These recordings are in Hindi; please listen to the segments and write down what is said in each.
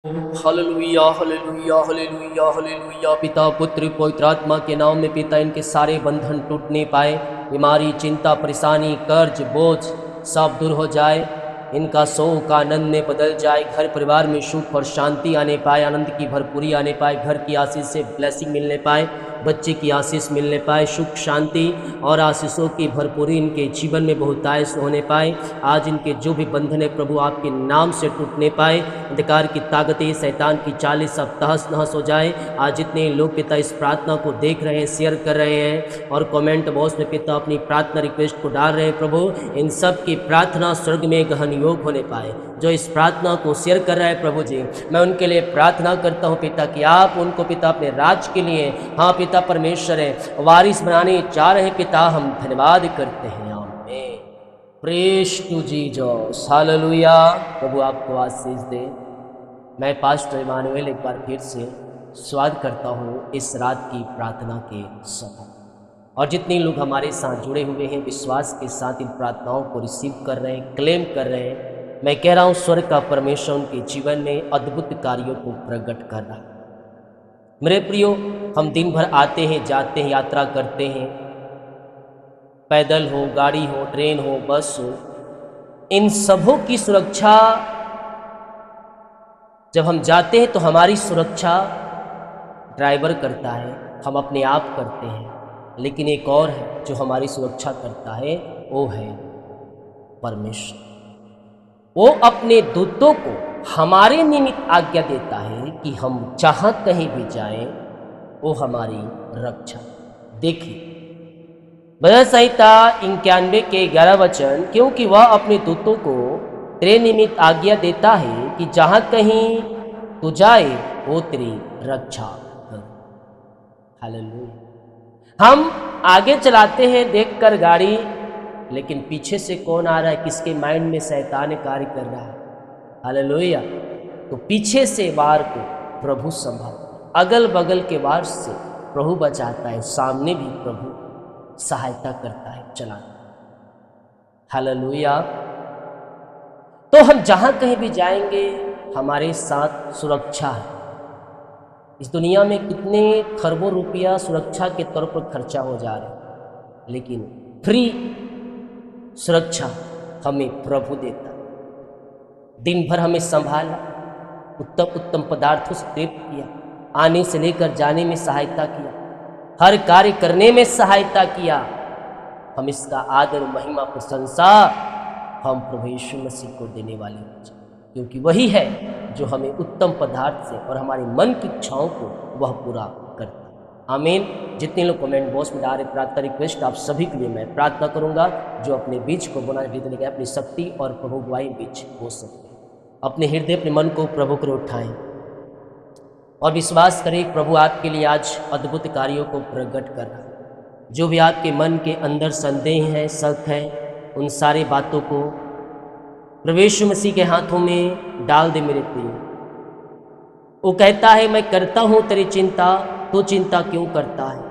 Hallelujah hallelujah hallelujah hallelujah. पिता पुत्र पवित्र आत्मा के नाम में पिता, इनके सारे बंधन टूटने पाए, बीमारी चिंता परेशानी कर्ज बोझ सब दूर हो जाए, इनका शोक आनंद में बदल जाए, घर परिवार में सुख और शांति आने पाए, आनंद की भरपूरी आने पाए, घर की आशीष से ब्लेसिंग मिलने पाए, बच्चे की आशीष मिलने पाए, सुख शांति और आशीषों की भरपूरी इनके जीवन में बहुतायत होने पाए। आज इनके जो भी बंधन है प्रभु आपके नाम से टूटने पाए, अंधकार की ताकतें शैतान की चालीस सब तहस नहस हो जाए। आज जितने लोग पिता इस प्रार्थना को देख रहे हैं, शेयर कर रहे हैं और कमेंट बॉक्स में पिता अपनी प्रार्थना रिक्वेस्ट को डाल रहे हैं, प्रभु इन सब की प्रार्थना स्वर्ग में गहन योग होने पाए। जो इस प्रार्थना को शेयर कर रहा है प्रभु जी, मैं उनके लिए प्रार्थना करता हूँ पिता कि आप उनको पिता अपने राज के लिए, हाँ पिता परमेश्वर है, वारिस बनाने चाह रहे हैं पिता, हम धन्यवाद करते हैं। आमीन। Praise to Jesus, hallelujah. प्रभु आपको आशीष दे। मैं पास्टर इमानुएल एक बार फिर से स्वागत करता हूँ इस रात की प्रार्थना के समय, और जितने लोग हमारे साथ जुड़े हुए हैं विश्वास के साथ इन प्रार्थनाओं को रिसीव कर रहे हैं, क्लेम कर रहे हैं, मैं कह रहा हूँ स्वर्ग का परमेश्वर उनके जीवन में अद्भुत कार्यों को प्रकट कर रहा है। मेरे प्रियो, हम दिन भर आते हैं जाते हैं, यात्रा करते हैं, पैदल हो गाड़ी हो ट्रेन हो बस हो, इन सबों की सुरक्षा जब हम जाते हैं तो हमारी सुरक्षा ड्राइवर करता है, हम अपने आप करते हैं, लेकिन एक और है जो हमारी सुरक्षा करता है, वो है परमेश्वर। वो अपने दूतों को हमारे निमित्त आज्ञा देता है कि हम जहाँ कहीं भी जाएं वो हमारी रक्षा। देखिए भजन संहिता 91 के 11 वचन, क्योंकि वह अपने दूतों को तेरे निमित्त आज्ञा देता है कि जहाँ कहीं तू जाए वो तेरी रक्षा कर। हालेलुया। हम आगे चलाते हैं देखकर गाड़ी, लेकिन पीछे से कौन आ रहा है, किसके माइंड में शैतान कार्य कर रहा है। हालेलुया। तो पीछे से वार को प्रभु संभाल, अगल बगल के वार से प्रभु बचाता है, सामने भी प्रभु सहायता करता है चलाना। हालेलुया। तो हम जहाँ कहीं भी जाएंगे हमारे साथ सुरक्षा है। इस दुनिया में कितने खरबों रुपया सुरक्षा के तौर पर खर्चा हो जा रहे हैं, लेकिन फ्री सुरक्षा हमें प्रभु देता। दिन भर हमें संभाला, उत्तम उत्तम पदार्थों से प्रेरित किया, आने से लेकर जाने में सहायता किया, हर कार्य करने में सहायता किया। हम इसका आदर महिमा प्रशंसा हम प्रभु यीशु मसीह को देने वाले हैं, क्योंकि वही है जो हमें उत्तम पदार्थ से और हमारे मन की इच्छाओं को वह पूरा करता है। आमीन। जितने लोग कमेंट बॉक्स में डाल रहे प्रार्थना रिक्वेस्ट, आप सभी के लिए मैं प्रार्थना करूंगा। जो अपने बीच को बना देने गए अपनी शक्ति और प्रभु गवाही बीच हो सकते, अपने हृदय अपने मन को प्रभु को उठाएं और विश्वास करें प्रभु आपके लिए आज अद्भुत कार्यों को प्रकट कर रहा है। जो भी आपके मन के अंदर संदेह है, शक है, उन सारी बातों को प्रभु यीशु मसीह के हाथों में डाल दे मेरे प्रिय। वो कहता है मैं करता हूँ तेरी चिंता, तो चिंता क्यों करता है।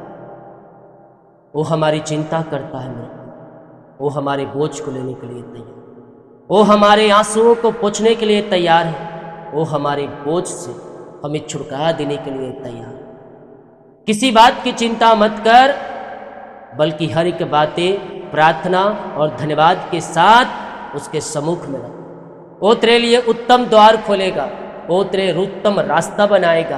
वो हमारी चिंता करता है मेरे, वो हमारे बोझ को लेने के लिए तैयार, वो हमारे आंसुओं को पोंछने के लिए तैयार है, वो हमारे बोझ से हमें छुटकारा देने के लिए तैयार। किसी बात की चिंता मत कर, बल्कि हर एक बातें प्रार्थना और धन्यवाद के साथ उसके सम्मुख में रख। वो तेरे लिए उत्तम द्वार खोलेगा, वो तेरे उत्तम रास्ता बनाएगा।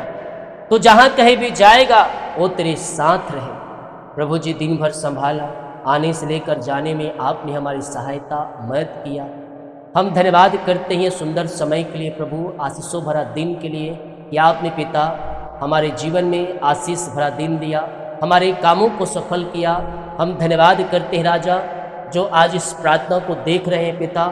तो जहाँ कहीं भी जाएगा वो तेरे साथ रहे। प्रभु जी दिन भर संभाला, आने से लेकर जाने में आपने हमारी सहायता मदद किया। हम धन्यवाद करते हैं सुंदर समय के लिए प्रभु, आशीषों भरा दिन के लिए कि आपने पिता हमारे जीवन में आशीष भरा दिन दिया, हमारे कामों को सफल किया। हम धन्यवाद करते हैं राजा, जो आज इस प्रार्थना को देख रहे हैं पिता,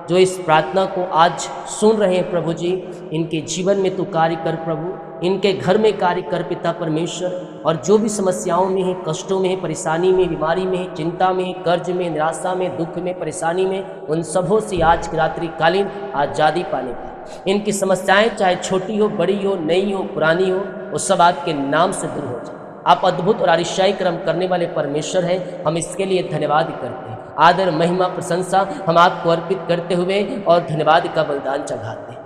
जो इस प्रार्थना को आज सुन रहे हैं प्रभु जी, इनके जीवन में तू कार्य कर प्रभु, इनके घर में कार्य कर पिता परमेश्वर। और जो भी समस्याओं में है, कष्टों में है, परेशानी में, बीमारी में है, चिंता में, कर्ज में, निराशा में, दुख में, परेशानी में, उन सबों से आज की रात्रि कालीन आज़ादी पाने का। इनकी समस्याएं चाहे छोटी हो, बड़ी हो, नई हो, पुरानी हो, वो सब आपके नाम से दूर हो जाए। आप अद्भुत और आश्चर्य कर्म करने वाले परमेश्वर हैं, हम इसके लिए धन्यवाद करते हैं। आदर महिमा प्रशंसा हम आपको अर्पित करते हुए और धन्यवाद का बलिदान चढ़ाते हैं।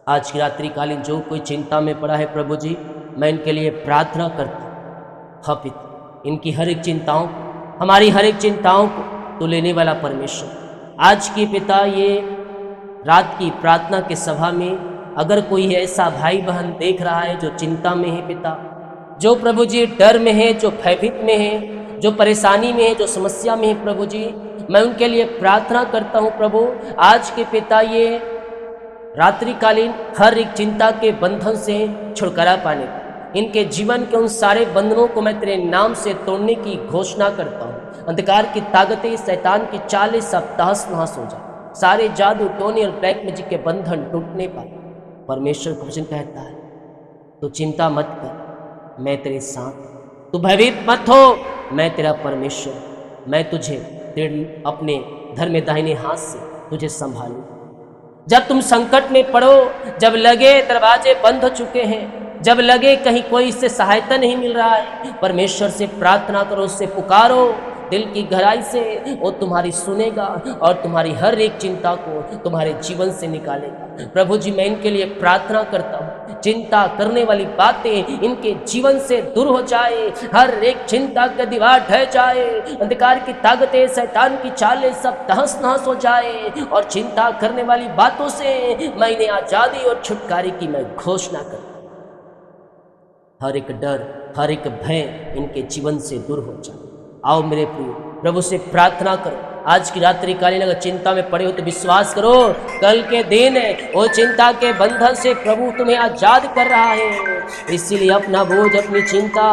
आज की रात्रिकालीन जो कोई चिंता में पड़ा है प्रभु जी, मैं इनके लिए प्रार्थना करता हूँ। हाँ पिता, इनकी हर एक चिंताओं, हमारी हर एक चिंताओं को तो लेने वाला परमेश्वर, आज की पिता ये रात की प्रार्थना के सभा में अगर कोई ऐसा भाई बहन देख रहा है जो चिंता में है पिता, जो प्रभु जी डर में है, जो भयभीत में है, जो परेशानी में है, जो समस्या में है प्रभु जी, मैं उनके लिए प्रार्थना करता हूँ प्रभु। आज के पिता ये रात्रिकालीन हर एक चिंता के बंधन से छुटकारा पाने, इनके जीवन के उन सारे बंधनों को मैं तेरे नाम से तोड़ने की घोषणा करता हूँ। अंधकार की ताकतें, शैतान की चालें सब तहस नहस हो जाए, सारे जादू टोने और ब्लैक मैजिक के बंधन टूटने पाए। परमेश्वर का वचन कहता है, तो चिंता मत कर, मैं तेरे साथ, तू भयभीत मत हो, मैं तेरा परमेश्वर, मैं तुझे तेरे अपने धर में दाहिने हाथ से तुझे संभालूं। जब तुम संकट में पड़ो, जब लगे दरवाजे बंद हो चुके हैं, जब लगे कहीं कोई इससे सहायता नहीं मिल रहा है, परमेश्वर से प्रार्थना करो, उससे पुकारो दिल की गहराई से, वो तुम्हारी सुनेगा और तुम्हारी हर एक चिंता को तुम्हारे जीवन से निकालेगा। प्रभु जी, मैं इनके लिए प्रार्थना करता हूँ, चिंता करने वाली बातें इनके जीवन से दूर हो जाए, हर एक चिंता का दीवार ढह जाए, अंधकार की ताकतें, शैतान की चालें सब तहस नहस हो जाए और चिंता करने वाली बातों से मैं इन्हें आज़ादी और छुटकारे की मैं घोषणा करता हूँ। हर एक डर, हर एक भय इनके जीवन से दूर हो जाए। आओ मेरे प्रिय, प्रभु से प्रार्थना करो। आज की रात्रि कालीन अगर चिंता में पड़े हो तो विश्वास करो, कल के दिन वो चिंता के बंधन से प्रभु तुम्हें आजाद कर रहा है। इसीलिए अपना बोझ, अपनी चिंता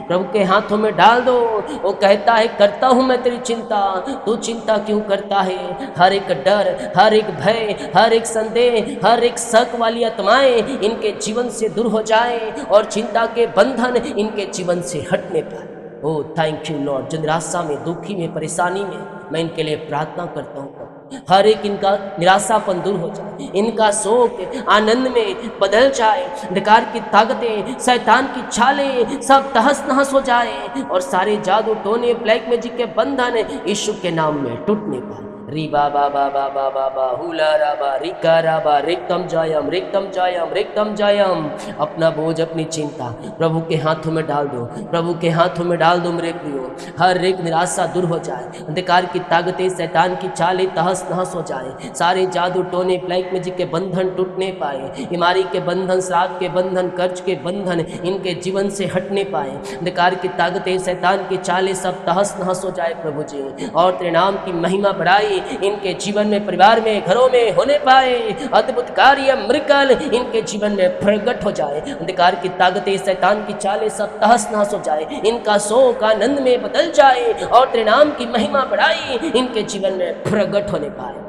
प्रभु के हाथों में डाल दो। वो कहता है, करता हूँ मैं तेरी चिंता, तू चिंता क्यों करता है। हर एक डर, हर एक भय, हर एक संदेह, हर एक शक वाली आत्माएं इनके जीवन से दूर हो जाए और चिंता के बंधन इनके जीवन से हटने पाए। Oh thank you Lord. जो निराशा में, दुखी में, परेशानी में, मैं इनके लिए प्रार्थना करता हूँ, हर एक इनका निराशापन दूर हो जाए, इनका शोक आनंद में बदल जाए, अंधकार की ताकतें, शैतान की छालें सब तहस नहस हो जाए और सारे जादू टोने, ब्लैक मैजिक के बंधन यीशु के नाम में टूटने पाए। री बाबा बाबा बाबा बा हुला राबा रिका राबा रिक्तम जायम रिक्तम जायम रिक्तम जायम। अपना बोझ, अपनी चिंता प्रभु के हाथों में डाल दो, प्रभु के हाथों में डाल दो मेरे प्रियो। हर एक निराशा दूर हो जाए, अंधकार की ताकतें, शैतान की चालें तहस नहस हो जाए, सारे जादू टोने, ब्लैक मैजिक के बंधन टूटने पाए, बीमारी के बंधन, श्राप के बंधन, कर्ज के बंधन इनके जीवन से हटने पाए, अंधकार की ताकतें, शैतान की चालें सब तहस नहस हो जाए प्रभु जी। और तेरे नाम की महिमा बढ़ाई इनके जीवन में, परिवार में, घरों में होने पाए। अद्भुत कार्य, मिरेकल इनके जीवन में प्रकट हो जाए, अंधकार की ताकतें, शैतान की चालें सब तहस नहस हो जाए, इनका शोक आनंद में बदल जाए और तेरे नाम की महिमा बढ़ाई इनके जीवन में प्रकट होने पाए।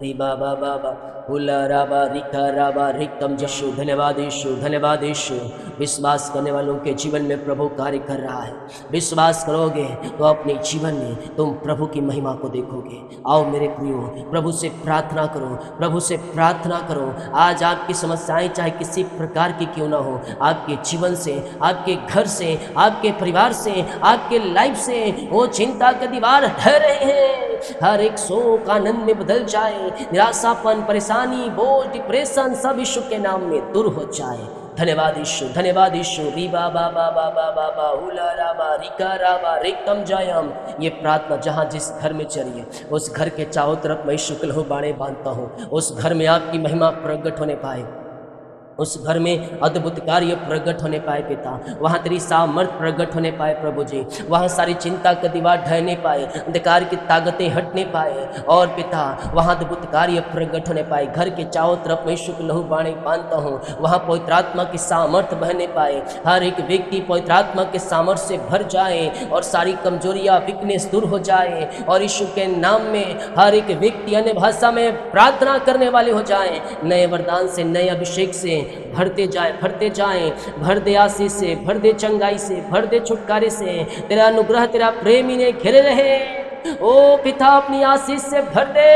रे बाबा बाबा हुला राबा रिका राबा रिक्तम जशु। धन्यवाद यीशु, धन्यवाद यीशु। विश्वास करने वालों के जीवन में प्रभु कार्य कर रहा है। विश्वास करोगे तो अपने जीवन में तुम प्रभु की महिमा को देखोगे। आओ मेरे प्रियो, प्रभु से प्रार्थना करो, प्रभु से प्रार्थना करो। आज आपकी समस्याएं चाहे किसी प्रकार की क्यों ना हो, आपके जीवन से, आपके घर से, आपके परिवार से, आपके लाइफ से वो चिंता के दीवार ढह रहे हैं। हर एक शोक आनंद में बदल जाए, निराशापन, परेशानी, बोझ, डिप्रेशन सब यीशु के नाम में दूर हो जाए। धन्यवाद यीशु, धन्यवाद यीशु। री बाबा बाबा बाबा बा हुला राबा रिका राबा रिक्तम जायम। ये प्रार्थना जहाँ जिस घर में चलिए, उस घर के चारों तरफ मैं यीशु के लहू बाड़े बांधता हूँ। उस घर में आपकी महिमा प्रकट होने पाए, उस घर में अद्भुत कार्य प्रकट होने पाए पिता। वहाँ तेरी सामर्थ प्रकट होने पाए प्रभु जी। वहाँ सारी चिंता का दीवार ढहने पाए, अंधकार की ताकतें हटने पाए और पिता वहाँ अद्भुत कार्य प्रकट होने पाए। घर के चारों तरफ मैं यीशु के लहू बाणे बांधता हूँ, वहाँ पवित्र आत्मा की सामर्थ बहने पाए। हर एक व्यक्ति पवित्र आत्मा के सामर्थ से भर जाए और सारी कमजोरियाँ, वीकनेस दूर हो जाए और यीशु के नाम में हर एक व्यक्ति अन्य भाषा में प्रार्थना करने वाले हो जाए। नए वरदान से, नए अभिषेक से भरते जाए, भरते जाए। भर दे आशीष से, भर दे चंगाई से, भर दे छुटकारे से। तेरा अनुग्रह, तेरा प्रेम इन्हें घेरे रहे। ओ पिता अपनी आशीष से भर दे,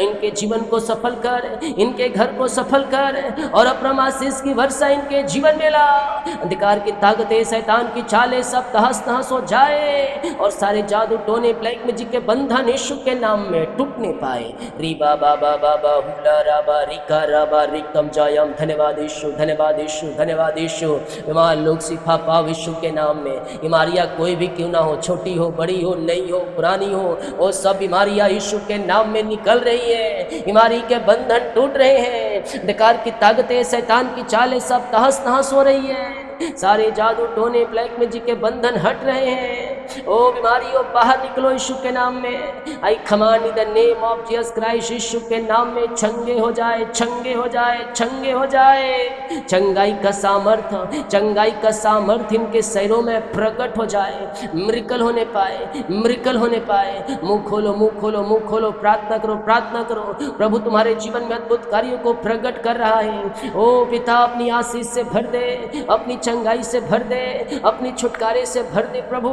इनके जीवन को सफल कर, इनके घर को सफल कर और अपना आशीष की वर्षा इनके जीवन में ला। अंधकार की ताकतें, शैतान की चालें सब तहस नहस हो जाए और सारे जादू टोने ब्लैक मैजिक के बंधन यीशु के नाम में टूटने पाए। री बाबा बाबा बाहुला राबा रिका राबा रिकम जायम। धन्यवाद यीशु, धन्यवाद यीशु, धन्यवाद यीशु। बीमार लोग शिफा पाओ यीशु के नाम में। बीमारियां कोई भी क्यों ना हो, छोटी हो, बड़ी हो, नई हो, पुरानी हो, वो सब बीमारियां यीशु के नाम में निकल रही है। बीमारी के बंधन टूट रहे हैं, अंधकार की ताकतें, शैतान की चालें सब तहस नहस हो रही है। सारे जादू टोने ब्लैक मैजिक के बंधन हट रहे हैं। ओ बीमारियों बाहर निकलो यीशु के नाम में। I command in the name of Jesus Christ, Yeshu के नाम में चंगे हो जाए, चंगे हो जाए, चंगे हो जाए। चंगाई का सामर्थ्य, चंगाई का सामर्थ्य इनके शरीरों में प्रकट हो जाए। मिरेकल होने पाए, मिरेकल होने पाए। मुंह खोलो, मुंह खोलो, मुंह खोलो, प्रार्थना करो, प्रार्थना करो। प्रभु तुम्हारे जीवन में अद्भुत कार्यों को प्रकट कर रहा है। ओ पिता अपनी आशीष से भर दे, अपनी चंगाई से भर दे, अपनी छुटकारे से भर दे। प्रभु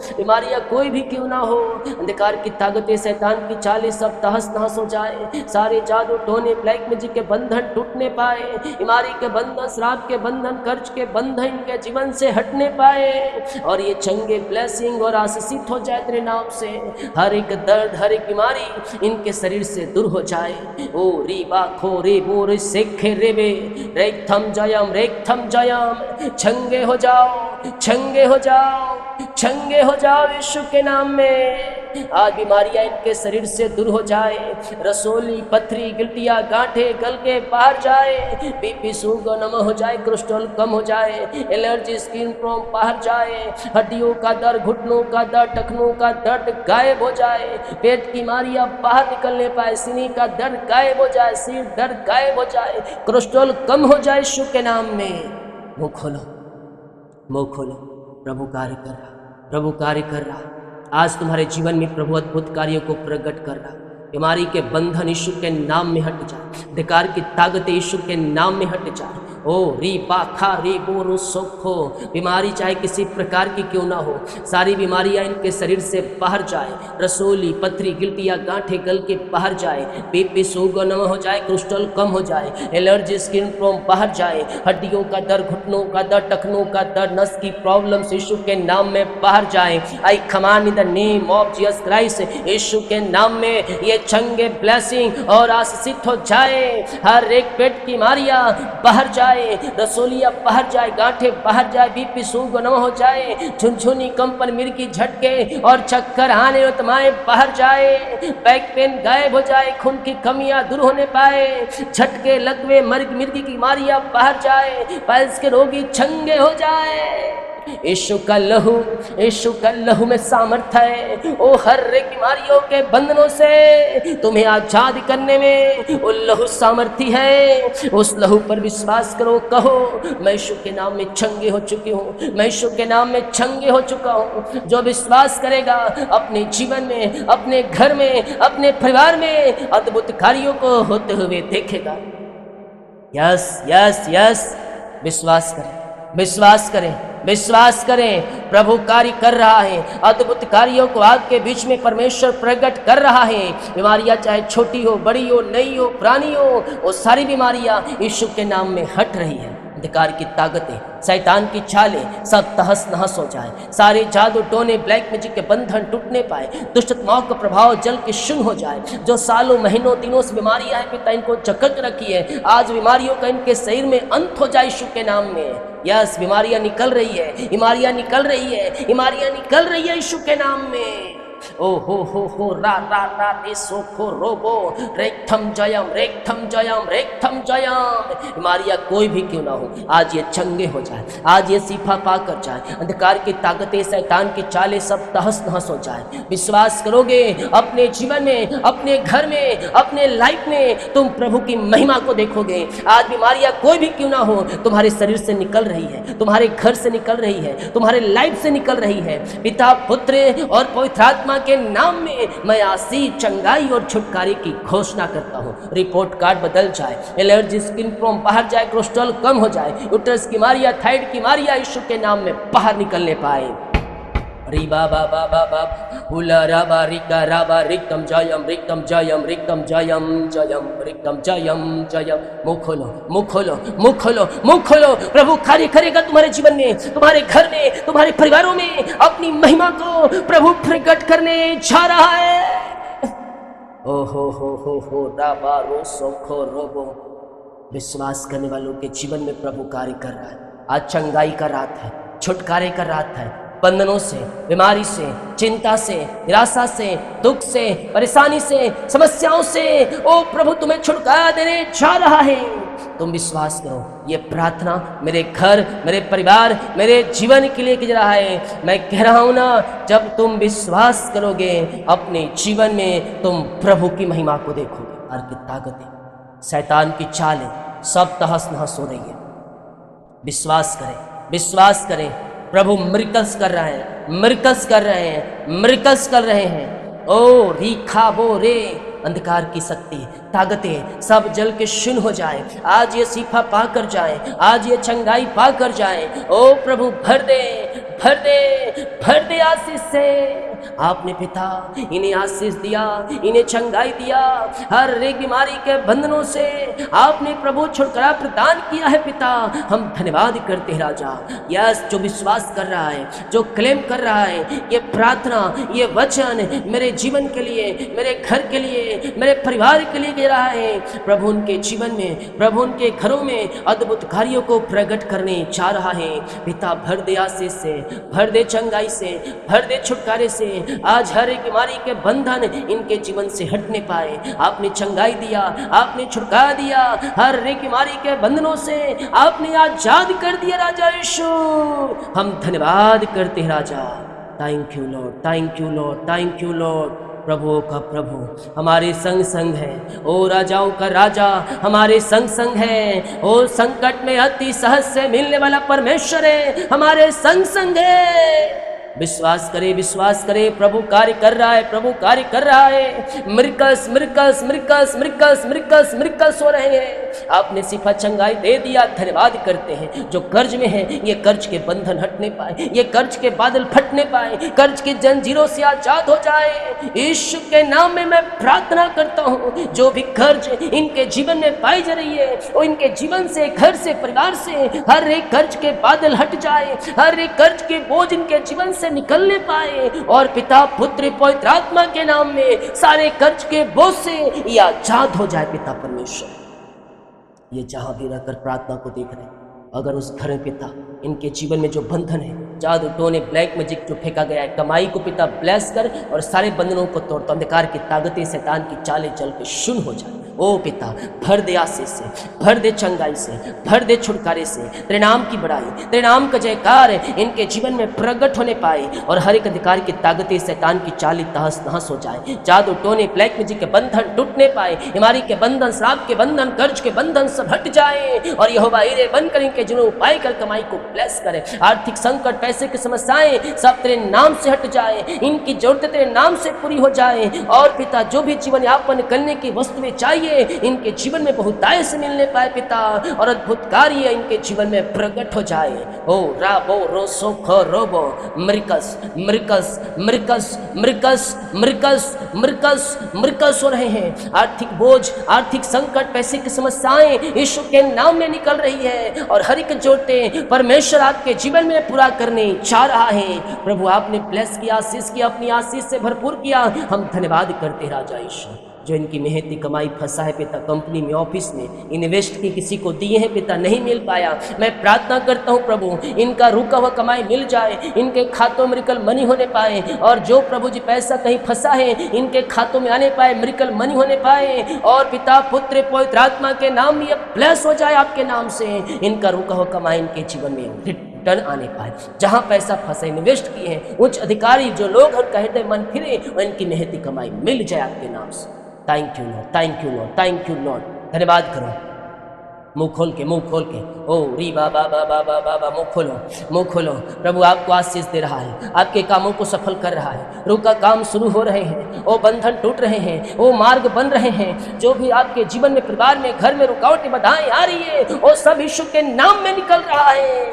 बीमारियां कोई भी क्यों ना हो, अंधकार की ताकतें, शैतान की चालें सब तहस नहस हो जाए। सारे जादू टोने ब्लैक मैजिक के बंधन टूटने पाए। बीमारी के बंधन, श्राप के बंधन, कर्ज के बंधन इनके जीवन से हटने पाए और ये चंगे ब्लेसिंग और आशीषित हो जाए तेरे नाम से। हर एक दर्द, हर एक बीमारी इनके शरीर से दूर हो जाए। ओ री बाखो रे बोर सेखे रेबे रेखम जयम, रेखम जयम। छंगे हो जाओ, छंगे हो जाओ, छंगे हो जाओ यीशु के नाम में। आज बीमारियां इनके शरीर से दूर हो जाए। रसोली, पथरी, गिल्टियां, गांठे गल के बाहर जाए। बीपी शुगर नम हो जाए, कोलेस्ट्रॉल कम हो जाए, एलर्जी, स्किन प्रॉब्लम बाहर जाए। हड्डियों का दर्द, घुटनों का दर्द, टखनों का दर्द गायब हो जाए। पेट की बीमारियां बाहर निकलने पाए, सीने का दर्द गायब हो जाए, सिर दर्द गायब हो जाए, कोलेस्ट्रॉल कम हो जाए यीशु के नाम में। मुँह खोलो, मुँह खोलो। प्रभु कार्य कर रहा, प्रभु कार्य कर रहा। आज तुम्हारे जीवन में प्रभु अद्भुत कार्यों को प्रकट कर रहा। बीमारी के बंधन यीशु के नाम में हट जाए, अंधकार की ताकतें यीशु के नाम में हट जाए। ओ री बाखा रे बोरो सोखो। बीमारी चाहे किसी प्रकार की क्यों ना हो, सारी बीमारियां इनके शरीर से बाहर जाए। रसोली, पथरी, गिल्टियां, गांठे गल के बाहर जाए। बीपी शुगर नम हो जाए, कोलेस्ट्रॉल कम हो जाए, एलर्जी, स्किन प्रॉब्लम बाहर जाए। हड्डियों का दर्द, घुटनों का दर्द, टखनों का दर्द, नस की प्रॉब्लम्स यीशु के नाम में बाहर जाए। I command in the name of Jesus Christ, Yeshu के नाम में ये चंगे ब्लेसिंग और आशीषित हो जाए। हर एक पेट की बीमारियां बाहर जाए, रसोलिया बाहर जाए, गांठे बाहर जाए, बीपी शुगर न हो जाए, झुनझुनी, कंपन, मिर्गी, झटके और चक्कर आने और तमाएं बाहर जाए। बैक पेन गायब हो जाए, खून की कमियां दूर होने पाए, झटके, लकवे, मिर्गी की बीमारियां बाहर जाए, पाइल्स के रोगी चंगे हो जाए। यीशु का लहू, यीशु का लहू में सामर्थ्य है। ओ हर एक बीमारियों के बंधनों से तुम्हें आजाद करने में वो लहू सामर्थ्य है। उस लहू पर विश्वास करो, कहो मैं यीशु के नाम में चंगे हो चुकी हूँ, मैं यीशु के नाम में चंगे हो चुका हूँ। जो विश्वास करेगा अपने जीवन में, अपने घर में, अपने परिवार में अद्भुत कार्यों को होते हुए देखेगा। यस यस यस, विश्वास करें, विश्वास करें, विश्वास करें। प्रभु कार्य कर रहा है, अद्भुत कार्यों को आपके बीच में परमेश्वर प्रकट कर रहा है। बीमारियां चाहे छोटी हो, बड़ी हो, नई हो, पुरानी हो, वो सारी बीमारियां यीशु के नाम में हट रही है। अंधकार की ताकतें, शैतान की चालें सब तहस नहस हो जाए। सारे जादू टोने ब्लैक मैजिक के बंधन टूटने पाए। दुष्टआत्माओं का प्रभाव जल के शून्य हो जाए। जो सालों, महीनों, दिनों से बीमारियां हैं पिता इनको जकड़ रखी है, आज बीमारियों का इनके शरीर में अंत हो जाए यीशु के नाम में। यस, बीमारियां निकल रही है, बीमारियां निकल रही है, बीमारियां निकल रही है यीशु के नाम में। ओ हो रा रा रा रे सोखो रोबो रेखम जयम, रेखम जयम, रेखम जयम। बीमारियां कोई भी क्यों ना हो, आज ये चंगे हो जाए, आज ये शिफा पा कर जाए। अंधकार की ताकतें, शैतान की चालें सब तहस नहस हो जाए। विश्वास करोगे अपने जीवन में, अपने घर में, अपने लाइफ में तुम प्रभु की महिमा को देखोगे। आज बीमारियां कोई भी क्यों ना हो तुम्हारे शरीर से निकल रही है, तुम्हारे घर से निकल रही है, तुम्हारे लाइफ से निकल रही है। पिता, पुत्र और पवित्र आत्मा के नाम में मैं आशीष, चंगाई और छुटकारे की घोषणा करता हूँ। रिपोर्ट कार्ड बदल जाए, एलर्जी, स्किन प्रॉब्लम बाहर जाए, कोलेस्ट्रॉल कम हो जाए, यूट्रस की बीमारियां, थायराइड की बीमारियां यीशु के नाम में बाहर निकलने पाए। री बा बा बा बा बा हुला राबा रिका राबा रिक्तम जयम रिक्तम जयम रिक्तम जयम जयम रिक्तम जयम जयम। मुख खोलो मुख खोलो मुख खोलो मुख खोलो। प्रभु कार्य करेगा तुम्हारे जीवन में, तुम्हारे घर में, तुम्हारे परिवारों में। अपनी महिमा को प्रभु प्रकट करने जा रहा है। ओ हो राबा रो सोखो रोबो। विश्वास करने वालों के जीवन में प्रभु कार्य कर रहा है। आज चंगाई का रात है, छुटकारे का रात है। बंधनों से, बीमारी से, चिंता से, निराशा से, दुख से, परेशानी से, समस्याओं से ओ प्रभु तुम्हें छुटकारा देने जा रहा है। तुम विश्वास करो, ये प्रार्थना मेरे घर, मेरे परिवार, मेरे जीवन के लिए की जा रहा है। मैं कह रहा हूं ना, जब तुम विश्वास करोगे अपने जीवन में तुम प्रभु की महिमा को देखोगे। और की ताकतें, शैतान की चालें सब तहस नहस हो रही है। विश्वास करें, विश्वास करें। प्रभु मिरेकल्स कर रहे हैं, मिरेकल्स कर रहे हैं, मिरेकल्स कर रहे हैं। ओ रीखा बो रे, अंधकार की शक्ति, ताकतें सब जल के शून्य हो जाए। आज ये सीफा पा कर जाए, आज ये चंगाई पा कर जाए। ओ प्रभु भर दे, भर दे, भर दे आशीष से। आपने पिता इन्हें आशीष दिया, इन्हें चंगाई दिया। हर एक बीमारी के बंधनों से आपने प्रभु छुटकारा प्रदान किया है पिता। हम धन्यवाद करते हैं राजा। यस, जो विश्वास कर रहा है, जो क्लेम कर रहा है, ये प्रार्थना, ये वचन मेरे जीवन के लिए, मेरे घर के लिए, मेरे परिवार के लिए दे रहा है। प्रभु उनके जीवन में, प्रभु उनके घरों में अद्भुत कार्यों को प्रकट करने जा रहा है। पिता भर दे आशीष से, भर दे चंगाई से, भर दे छुटकारे से। आज हर एक बीमारी के बंधन इनके जीवन से हटने पाए। आपने चंगाई दिया, आपने छुटकारा दिया। हर एक बीमारी के बंधनों से आपने आजाद कर दिया राजा यीशु। हम धन्यवाद करते हैं राजा। Thank you Lord, thank you Lord, thank you Lord. प्रभुओं का प्रभु हमारे संग संग है। ओ राजाओं का राजा हमारे संग संग है। ओ संकट में अति सहज से मिलने वाला परमेश्वर है, हमारे संग संग है। विश्वास करे, विश्वास करे। प्रभु कार्य कर रहा है, प्रभु कार्य कर रहा है। Miracles, miracles, miracles, miracles, miracles, miracles हो रहे हैं। आपने सिफा चंगाई दे दिया, धन्यवाद करते हैं। जो कर्ज में है, ये कर्ज के बंधन हटने पाए, ये कर्ज के बादल फटने पाए, कर्ज की जंजीरों से आजाद हो जाए। यीशु के नाम में मैं प्रार्थना करता हूँ। जो भी कर्ज इनके जीवन में पाई जा रही है, वो इनके जीवन से, घर से, परिवार से हर एक कर्ज के बादल हट जाए। हर एक कर्ज के बोझ इनके जीवन से निकलने पाए। और पिता, पुत्र, पवित्र आत्मा के नाम में सारे कर्ज के बोझ से ये आजाद हो जाए। पिता परमेश्वर, ये जहां भी रहकर प्रार्थना को देख रहे हैं, अगर उस घर में पिता इनके जीवन में जो बंधन है, जादू टोने, ब्लैक मैजिक जो फेंका गया है, कमाई को पिता ब्लेस कर और सारे बंधनों को तोड़। तो अंधकार की ताकतें, शैतान की चालें चल के शून्य हो जाए। ओ पिता, भर दे आशीष से, भर दे चंगाई से, भर दे छुटकारे से। तेरे नाम की बड़ाई, तेरे नाम का जयकार इनके जीवन में प्रकट होने पाए। और हर एक अधिकार की ताकतें, शैतान की चालें तहस नहस हो जाए। जादू टोने, ब्लैक मैजिक के बंधन टूटने पाए। बीमारी के बंधन, श्राप के बंधन, कर्ज के बंधन सब हट जाए। और यहोवा ईरे बनकर इनके जीवन उपाय कर कमाई को ब्लेस करे। आर्थिक संकट, पैसे की समस्याएं सब तेरे नाम से हट जाए। इनकी जरूरतें तेरे नाम से पूरी हो जाए। और पिता, जो भी जीवन यापन करने की वस्तुएं चाहिए इनके जीवन में बहुतायत से मिलने पाए पिता। और अद्भुत कार्य इनके जीवन में प्रकट हो जाए। ओ राबो रोसो खो रोबो। Miracles, miracles, miracles, miracles, miracles, miracles, miracles हो रहे हैं। आर्थिक बोझ, आर्थिक संकट, पैसे की समस्याएं यीशु के नाम में निकल रही है। और हर एक जरूरतें परमेश्वर आपके जीवन में पूरा करने चाह रहा है। प्रभु, आपने ब्लेस किया, आशीष किया, अपनी आशीष से भरपूर किया। हम धन्यवाद करते हैं राजा यीशु। जो इनकी मेहनती कमाई फंसा है पिता, कंपनी में, ऑफिस में इन्वेस्ट की किसी को दिए हैं पिता, नहीं मिल पाया। मैं प्रार्थना करता हूँ प्रभु, इनका रुका हुआ कमाई मिल जाए, इनके खातों में मिरेकल मनी होने पाए। और जो प्रभु जी पैसा कहीं फंसा है, इनके खातों में आने पाए, मिरेकल मनी होने पाए। और पिता, पुत्र, पवित्र आत्मा के नाम में ये ब्लेस हो जाए आपके नाम से। इनका रुका हुआ कमाई इनके जीवन में टर्न आने पाए। जहां पैसा फंसे, इन्वेस्ट किए हैं, उच्च अधिकारी जो लोग उनका हृदय मन फिरे, और इनकी मेहनती कमाई मिल जाए आपके नाम से। Thank you Lord, thank you Lord, thank you Lord. धन्यवाद करो। मुंह खोल के, मुंह खोल के। ओ री बाबा बाबा बाबा, मुंह खोलो, मुंह खोलो। प्रभु आपको आशीष दे रहा है, आपके कामों को सफल कर रहा है। रुका काम शुरू हो रहे हैं, वो बंधन टूट रहे हैं, वो मार्ग बन रहे हैं। जो भी आपके जीवन में, परिवार में, घर में रुकावटें, बाधाएं आ रही है, वो सब यीशु के नाम में निकल रहा है।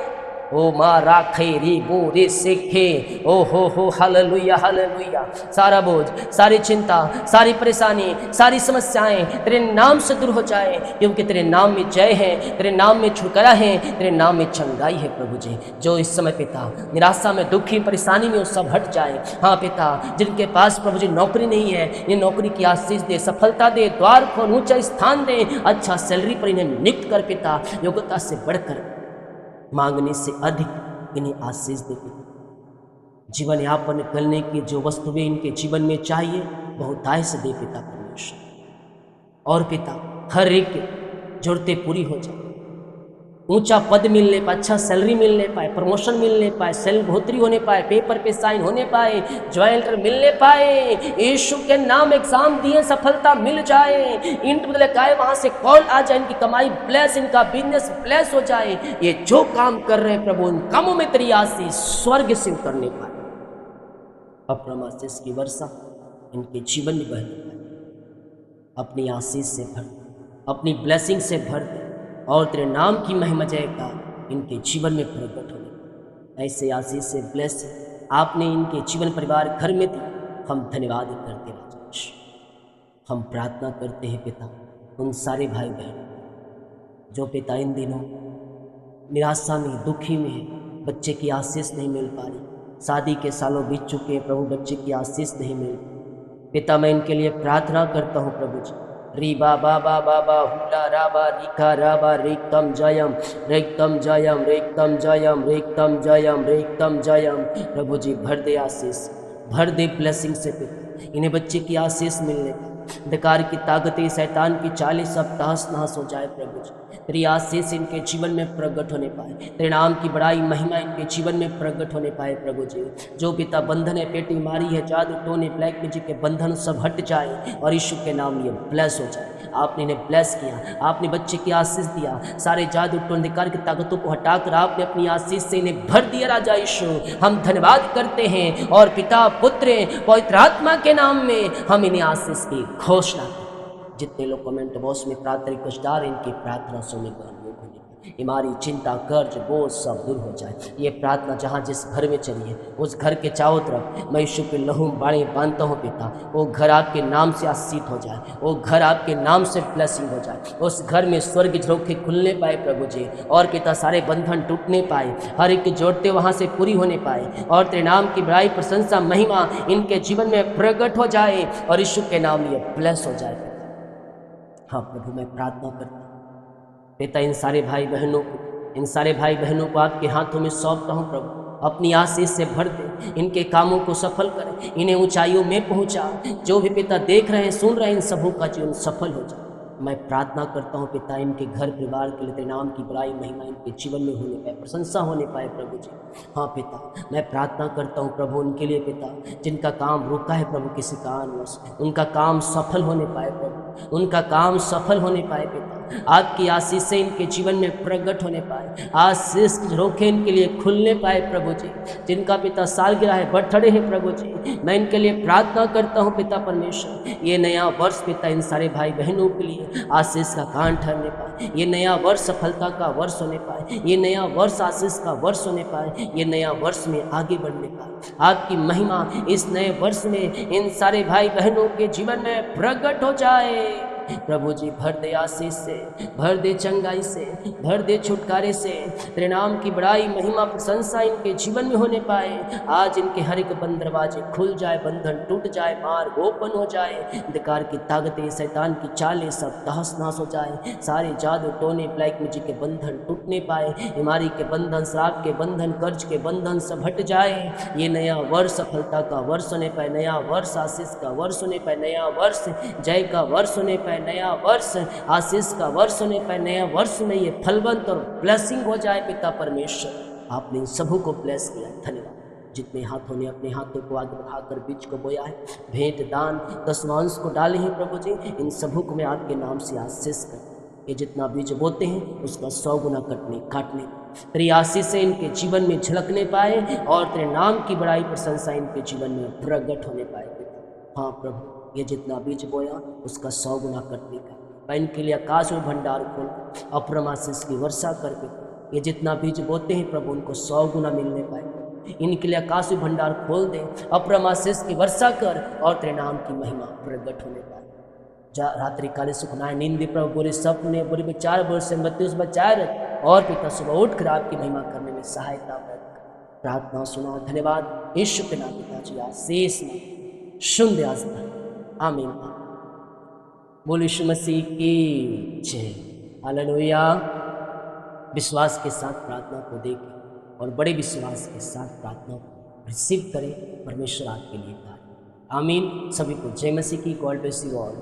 ओ मा राखे री बो रे सेखे, ओ हो हालेलुया हालेलुया। सारा बोझ, सारी चिंता, सारी परेशानी, सारी समस्याएं तेरे नाम से दूर हो जाए, क्योंकि तेरे नाम में जय है, तेरे नाम में छुटकारा है, तेरे नाम में चंगाई है प्रभु जी। जो इस समय पिता निराशा में, दुखी, परेशानी में, वो सब हट जाए। हाँ पिता, जिनके पास प्रभु जी नौकरी नहीं है, ये नौकरी की आशीष दे, सफलता दे, द्वार खोल, ऊंचा स्थान दे, अच्छा सैलरी पर इन्हें नियुक्त कर पिता, योग्यता से बढ़कर, मांगने से अधिक इन्हें आशीष दे पिता। जीवन यापन करने की जो वस्तुएं इनके जीवन में चाहिए, बहुतायत से दे पिता परमेश्वर। और पिता हर एक जरूरतें पूरी हो जाए, ऊंचा पद मिलने पाए, अच्छा सैलरी मिलने पाए, प्रमोशन मिलने पाए, सेल बढ़ोतरी होने पाए, पेपर पे साइन होने पाए, ज्वाइंट मिलने पाए, यीशु के नाम एग्जाम दिए सफलता मिल जाए, इंटरव्यू लगाए वहां से कॉल आ जाए, इनकी कमाई ब्लेस, इनका बिजनेस ब्लेस हो जाए। ये जो काम कर रहे हैं प्रभु, उन कामों में तेरी आशीष स्वर्ग से उतरने पाए, अपना आशीष की वर्षा इनके जीवन में बहने पाए, अपनी आशीष से भर, अपनी ब्लेसिंग से भर दे, और तेरे नाम की महिमा जयका इनके जीवन में प्रकट होने। ऐसे आशीष से ब्लेस आपने इनके जीवन परिवार घर में दी, हम धन्यवाद करते राजेश। हम प्रार्थना करते हैं पिता उन सारे भाई बहन जो पिता इन दिनों निराशा में, दुखी में है, बच्चे की आशीष नहीं मिल पा रही, शादी के सालों बीत चुके हैं प्रभु, बच्चे की आशीष नहीं मिल पिता, मैं इनके लिए प्रार्थना करता हूँ प्रभु जी। री बाबा बाबा बा हुला राबा रिका राबा रेक्तम जयम, रेक्तम जयम, रेक्तम जयम, रेक्तम जयम, रेक्तम जयम। प्रभु जी भर दे आशीष, भर दे ब्लेसिंग से पिता, इन्हें बच्चे की आशीष मिलने, अंधकार की ताकतें, शैतान की चालें सब तहस नहस हो जाए प्रभु जी। तेरी आशीष इनके जीवन में प्रकट होने पाए, तेरे नाम की बड़ाई महिमा इनके जीवन में प्रकट होने पाए प्रभु जी। जो पिता बंधन है, पेटी मारी है, जादू टोने, ब्लैक मैजिक के बंधन सब हट जाए, और यीशु के नाम ये ब्लेस हो जाए। आपने इन्हें ब्लेस किया, आपने बच्चे की आशीष दिया, सारे जादू टोने, अंधकार की ताकतों को हटाकर आपने अपनी आशीष से इन्हें भर दिया राजा यीशु। हम धन्यवाद करते हैं, और पिता, पुत्र, पवित्र आत्मा के नाम में हम इन्हें आशीष की घोषणा करते। जितने लोग कमेंट बॉक्स में प्रार्थना रिक्वेस्ट डाल, इनकी प्रार्थना सुनने पर हम लोग होने, हमारी चिंता, कर्ज, बोझ सब दूर हो जाए। ये प्रार्थना जहाँ जिस घर में चली है, उस घर के चारों तरफ मैं यीशु के लहू बाड़े बांधता हूँ पिता, वो घर आपके नाम से आशीष हो जाए, वो घर आपके नाम से ब्लेसिंग हो जाए, उस घर में स्वर्ग झरोखे खुलने पाए प्रभु जी, और पिता सारे बंधन टूटने पाए, हर एक की जरूरतें वहाँ से पूरी होने पाए, और तेरे नाम की बड़ाई, प्रशंसा, महिमा इनके जीवन में प्रकट हो जाए, और यीशु के नाम ये ब्लेस हो जाए। हाँ प्रभु, मैं प्रार्थना करता हूँ पिता, इन सारे भाई बहनों को, इन सारे भाई बहनों को आपके हाथों में सौंपता हूँ प्रभु, अपनी आशीष से भर दे, इनके कामों को सफल कर, इन्हें ऊंचाइयों में पहुंचा। जो भी पिता देख रहे हैं, सुन रहे हैं, इन सबों का जीवन सफल हो जाए। मैं प्रार्थना करता हूँ पिता, इनके घर परिवार के लिए तेरे नाम की बड़ाई, महिमा इनके जीवन में होने पाए, प्रशंसा होने पाए प्रभु जी। हाँ पिता, मैं प्रार्थना करता हूँ प्रभु उनके लिए पिता, जिनका काम रुका है प्रभु किसी कारणवश, उनका काम सफल होने पाए प्रभु, उनका काम सफल होने पाए पिता, आपकी आशीष से इनके जीवन में प्रकट होने पाए, आशीष रोके इनके लिए खुलने पाए प्रभु जी। जिनका पिता सालगिरह है, बर्थडे है प्रभु जी, मैं इनके लिए प्रार्थना करता हूँ पिता परमेश्वर, ये नया वर्ष पिता इन सारे भाई बहनों के लिए आशीष का कान ठहरने पाए, ये नया वर्ष सफलता का वर्ष होने पाए, ये नया वर्ष आशीष का वर्ष होने पाए, ये नया वर्ष में आगे बढ़ने पाए। आपकी महिमा इस नए वर्ष में इन सारे भाई बहनों के जीवन में प्रकट हो जाए प्रभु जी। भर दे आशीष से, भर दे चंगाई से, भर दे छुटकारे से, तेरे नाम की बड़ाई, महिमा, प्रशंसा इनके जीवन में होने पाए। आज इनके हर एक बंद दरवाजे खुल जाए, बंधन टूट जाए, मार्ग ओपन हो जाए, अंधकार की ताकतें, शैतान की चालें सब तहस नहस हो जाए, सारे जादू टोने, ब्लैक मैजिक के बंधन टूटने पाए, बीमारी के बंधन, श्राप के बंधन, कर्ज के बंधन सब हट जाए। ये नया वर्ष सफलता का वर्ष होने पाए, नया वर्ष आशीष का वर्ष होने पाए, नया वर्ष जय का वर्ष होने पाए, नया वर्ष आशीष का वर्ष होने पाए, नया वर्ष में ये फलवंत और ब्लेसिंग हो जाए पिता परमेश्वर। आपने इन सबों को ब्लेस किया, धन्यवाद। जितने हाथों ने अपने हाथों को आगे बढ़ाकर बीज को बोया है, भेंट, दान, दशमांश को डाले हैं प्रभु जी, इन सबों को मैं आपके नाम से आशीष कर, ये जितना बीज बोते हैं उसका 100 गुना काटने तेरी आशीष से इनके जीवन में झलकने पाए, और तेरे नाम की बड़ाई, प्रशंसा इनके जीवन में प्रकट होने पाए पिता। हाँ प्रभु, ये जितना बीज बोया उसका 100 गुना कटने का, इनके लिए आकाश में भंडार खोल अपरम आशीष की वर्षा करके ये जितना बीज बोते हैं प्रभु उनको 100 गुना मिलने पाए। इनके लिए आकाशीय भंडार खोल दे, अप्रमाशीष की वर्षा कर और तेरे नाम की महिमा प्रकट होने पाए। रात्रि काले सुखनाए नींद प्रभु बुरे सपने बुरे विचार बुरे से मृत्यु से बचाए रख और पिता सुबह उठकर आपकी महिमा करने में सहायता कर। प्रार्थना सुना, धन्यवाद यीशु के नाम पिताजी आशीष में शून्य आज तक आमीन। बोल यीशु मसीह की जय। हालेलुया। विश्वास के साथ प्रार्थना को देखें और बड़े विश्वास के साथ प्रार्थना को रिसीव करें। परमेश्वर आपके लिए कार्य। आमीन। सभी को जय मसीह की। God bless you all.